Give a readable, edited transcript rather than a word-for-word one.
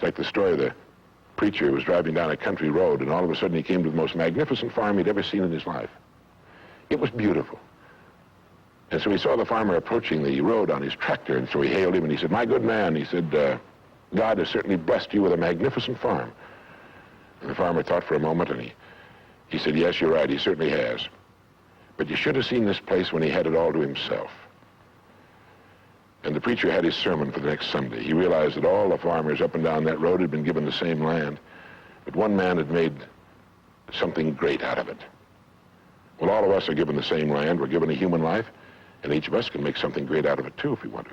like the story of the preacher who was driving down a country road, and all of a sudden he came to the most magnificent farm he'd ever seen in his life. It was beautiful. And so he saw the farmer approaching the road on his tractor, and so he hailed him, and he said, "My good man," he said, "God has certainly blessed you with a magnificent farm." And the farmer thought for a moment, and he said, "Yes, you're right, he certainly has. But you should have seen this place when he had it all to himself." And the preacher had his sermon for the next Sunday. He realized that all the farmers up and down that road had been given the same land, but one man had made something great out of it. Well, all of us are given the same land. We're given a human life, and each of us can make something great out of it, too, if we want to.